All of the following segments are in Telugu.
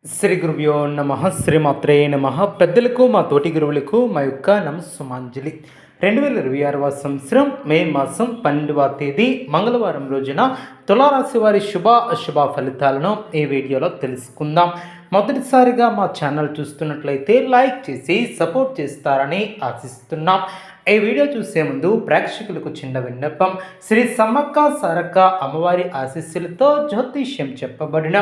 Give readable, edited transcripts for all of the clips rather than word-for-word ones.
శ్రీ గురుభ్యో నమ శ్రీమాత్రే నమ. పెద్దలకు మా తోటి గురువులకు మా యొక్క నమస్సుమాంజలి. 2026 సంవత్సరం మే మాసం 12వ తేదీ మంగళవారం రోజున తులారాశి వారి శుభ అశుభ ఫలితాలను ఈ వీడియోలో తెలుసుకుందాం. మొదటిసారిగా మా ఛానల్ చూస్తున్నట్లయితే లైక్ చేసి సపోర్ట్ చేస్తారని ఆశిస్తున్నాం. ఈ వీడియో చూసే ముందు ప్రేక్షకులకు చిన్న విన్నపం. శ్రీ సమ్మక్క సారక్క అమ్మవారి ఆశీస్సులతో జ్యోతిష్యం చెప్పబడిన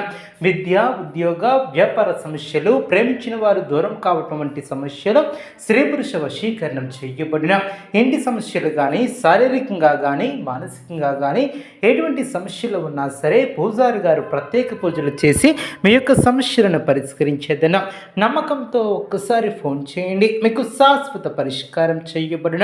విద్య, ఉద్యోగ, వ్యాపార సమస్యలు, ప్రేమించిన వారు దూరం కావటం వంటి సమస్యలు, స్త్రీ పురుష వశీకరణం చేయబడిన ఇంటి సమస్యలు కానీ, శారీరకంగా కానీ, మానసికంగా కానీ ఎటువంటి సమస్యలు ఉన్నా సరే పూజారి గారు ప్రత్యేక పూజలు చేసి మీ యొక్క సమస్యలను పరిష్కరించేదన నమ్మకంతో ఒక్కసారి ఫోన్ చేయండి. మీకు శాశ్వత పరిష్కారం చేయబడిన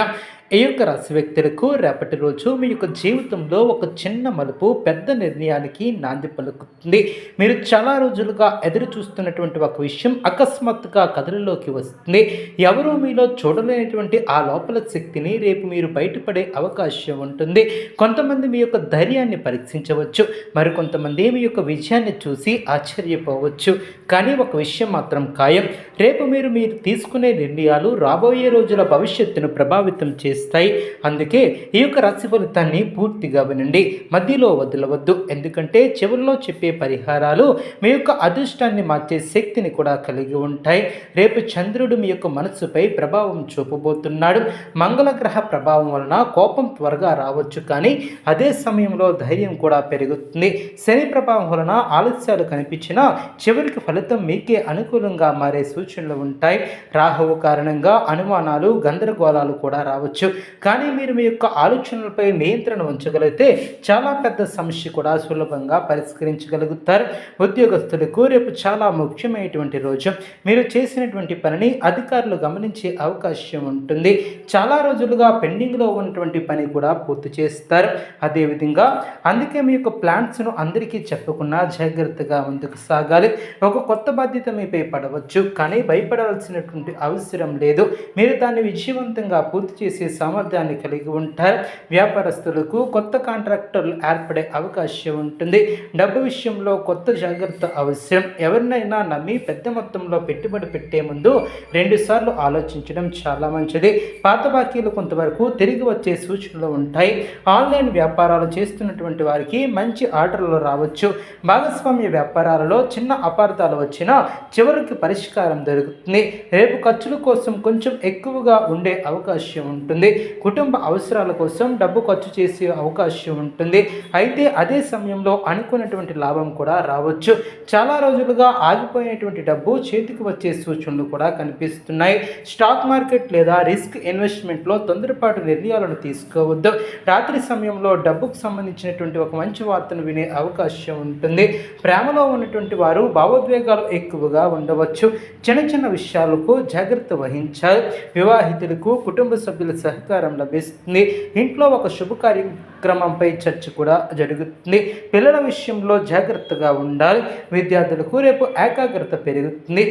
ఈ యొక్క రాశి వ్యక్తులకు రేపటి రోజు మీ యొక్క జీవితంలో ఒక చిన్న మలుపు పెద్ద నిర్ణయానికి నాంది పలుకుతుంది. మీరు చాలా రోజులుగా ఎదురు చూస్తున్నటువంటి ఒక విషయం అకస్మాత్తుగా కథలలోకి వస్తుంది. ఎవరూ మీలో చూడలేనటువంటి ఆ లోపల శక్తిని రేపు మీరు బయటపడే అవకాశం ఉంటుంది. కొంతమంది మీ యొక్క ధైర్యాన్ని పరీక్షించవచ్చు, మరికొంతమంది మీ యొక్క విజయాన్ని చూసి ఆశ్చర్యపోవచ్చు. కానీ ఒక విషయం మాత్రం ఖాయం, రేపు మీరు తీసుకునే నిర్ణయాలు రాబోయే రోజుల భవిష్యత్తును ప్రభావితం చేస్తాయి. అందుకే ఈ యొక్క రాశి ఫలితాన్ని పూర్తిగా వినండి, మధ్యలో వదలవద్దు. ఎందుకంటే చివరిలో చెప్పే పరిహారాలు మీ యొక్క అదృష్టాన్ని మార్చే శక్తిని కూడా కలిగి ఉంటాయి. రేపు చంద్రుడు మీ యొక్క మనస్సుపై ప్రభావం చూపబోతున్నాడు. మంగళ గ్రహ ప్రభావం వలన కోపం త్వరగా రావచ్చు, కానీ అదే సమయంలో ధైర్యం కూడా పెరుగుతుంది. శని ప్రభావం వలన ఆలస్యాలు కనిపించినా చివరికి ఫలితం మీకే అనుకూలంగా మారే సూచనలు ఉంటాయి. రాహువు కారణంగా అనుమానాలు, గందరగోళాలు కూడా రావచ్చు, కానీ మీరు మీ యొక్క ఆలోచనలపై నియంత్రణ ఉంచగలిగితే చాలా పెద్ద సమస్య కూడా సులభంగా పరిష్కరించగలుగుతారు. ఉద్యోగస్తులకు రేపు చాలా ముఖ్యమైనటువంటి రోజు. మీరు చేసినటువంటి పనిని అధికారులు గమనించే అవకాశం ఉంటుంది. చాలా రోజులుగా పెండింగ్లో ఉన్నటువంటి పని కూడా పూర్తి చేస్తారు. అదేవిధంగా అందుకే మీ యొక్క ప్లాన్స్ను అందరికీ చెప్పకుండా జాగ్రత్తగా ముందుకు సాగాలి. ఒక కొత్త బాధ్యత మీపై పడవచ్చు, కానీ భయపడాల్సినటువంటి అవసరం లేదు. మీరు దాన్ని విజయవంతంగా పూర్తి చేసే సామర్థ్యాన్ని కలిగి ఉంటారు. వ్యాపారస్తులకు కొత్త కాంట్రాక్టర్లు ఏర్పడే అవకాశం ఉంటుంది. డబ్బు విషయంలో కొత్త జాగ్రత్త అవసరం. ఎవరినైనా నమ్మి పెద్ద మొత్తంలో పెట్టుబడి పెట్టే ముందు 2 సార్లు ఆలోచించడం చాలా మంచిది. పాత బాకీలు కొంతవరకు తిరిగి వచ్చే సూచనలు ఉంటాయి. ఆన్లైన్ వ్యాపారాలు చేస్తున్నటువంటి వారికి మంచి ఆర్డర్లు రావచ్చు. భాగస్వామ్య వ్యాపారాలలో చిన్న అపార్థాలు వచ్చినా చివరికి పరిష్కారం దొరుకుతుంది. రేపు ఖర్చుల కోసం కొంచెం ఎక్కువగా ఉండే అవకాశం ఉంటుంది. కుటుంబ అవసరాల కోసం డబ్బు ఖర్చు చేసే అవకాశం ఉంటుంది. అయితే అదే సమయంలో అనుకున్నటువంటి లాభం కూడా రావచ్చు. చాలా రోజులుగా ఆగిపోయినటువంటి డబ్బు చేతికి వచ్చే సూచనలు కూడా కనిపిస్తున్నాయి. స్టాక్ మార్కెట్ లేదా రిస్క్ ఇన్వెస్ట్మెంట్లో తొందరపాటు నిర్ణయాలను తీసుకోవద్దు. రాత్రి సమయంలో డబ్బుకు సంబంధించినటువంటి ఒక మంచి వార్తను వినే అవకాశం ఉంటుంది. ప్రేమలో ఉన్నటువంటి వారు భావోద్వేగాలు ఎక్కువగా ఉండవచ్చు. చిన్న చిన్న విషయాలకు జాగ్రత్త వహించాలి. వివాహితులకు కుటుంబ సభ్యుల సహకారం లభిస్తుంది. ఇంట్లో ఒక శుభ కార్యక్రమంపై చర్చ కూడా జరుగుతుంది. పిల్లల విషయంలో జాగ్రత్తగా ఉండాలి. విద్యార్థులకు రేపు ఏకాగ్రత పెరుగుతుంది.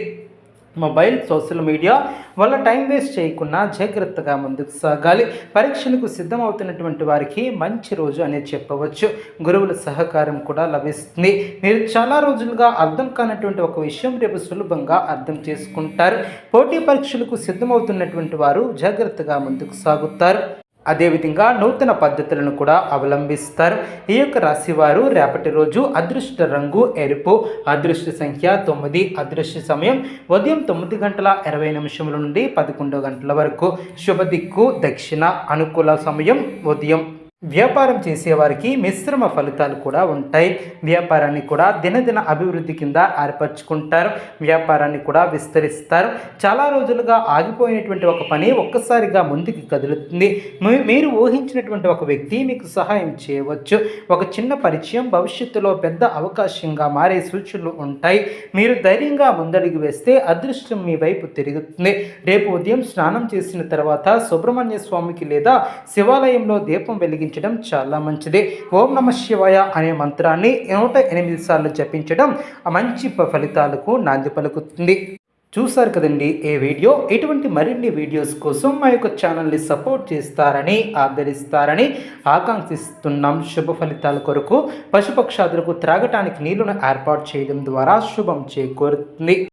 మొబైల్, సోషల్ మీడియా వల్ల టైం వేస్ట్ చేయకుండా జాగ్రత్తగా ముందుకు సాగాలి. పరీక్షలకు సిద్ధమవుతున్నటువంటి వారికి మంచి రోజు అనేది చెప్పవచ్చు. గురువుల సహకారం కూడా లభిస్తుంది. మీరు చాలా రోజులుగా అర్థం కానటువంటి ఒక విషయం రేపు సులభంగా అర్థం చేసుకుంటారు. పోటీ పరీక్షలకు సిద్ధమవుతున్నటువంటి వారు జాగ్రత్తగా ముందుకు సాగుతారు. అదేవిధంగా నూతన పద్ధతులను కూడా అవలంబిస్తారు. ఈ యొక్క రాశివారు రేపటి రోజు అదృష్ట రంగు ఎరుపు, అదృష్ట సంఖ్య 9, అదృష్ట సమయం ఉదయం 9:20 నుండి 11 గంటల వరకు, శుభ దిక్కు దక్షిణ, అనుకూల సమయం ఉదయం. వ్యాపారం చేసేవారికి మిశ్రమ ఫలితాలు కూడా ఉంటాయి. వ్యాపారాన్ని కూడా దినదిన అభివృద్ధి కింద ఏర్పరచుకుంటారు. వ్యాపారాన్ని కూడా విస్తరిస్తారు. చాలా రోజులుగా ఆగిపోయినటువంటి ఒక పని ఒక్కసారిగా ముందుకు కదులుతుంది. మీరు ఊహించినటువంటి ఒక వ్యక్తి మీకు సహాయం చేయవచ్చు. ఒక చిన్న పరిచయం భవిష్యత్తులో పెద్ద అవకాశంగా మారే సూచనలు ఉంటాయి. మీరు ధైర్యంగా ముందడుగు వేస్తే అదృష్టం మీ వైపు తిరుగుతుంది. రేపు ఉదయం స్నానం చేసిన తర్వాత సుబ్రహ్మణ్య స్వామికి లేదా శివాలయంలో దీపం వెలిగించడం చాలా మంచిది. ఓం నమః శివాయ అనే మంత్రాన్ని 108 సార్లు జపించడం మంచి ఫలితాలకు నాంది పలుకుతుంది. చూసారు కదండి ఈ వీడియో. ఇటువంటి మరిన్ని వీడియోస్ కోసం మా యొక్క ఛానల్ని సపోర్ట్ చేస్తారని, ఆదరిస్తారని ఆకాంక్షిస్తున్నాం. శుభ ఫలితాల కొరకు పశుపక్షాదులకు త్రాగటానికి నీళ్లను ఏర్పాటు చేయడం ద్వారా శుభం చేకూరుతుంది.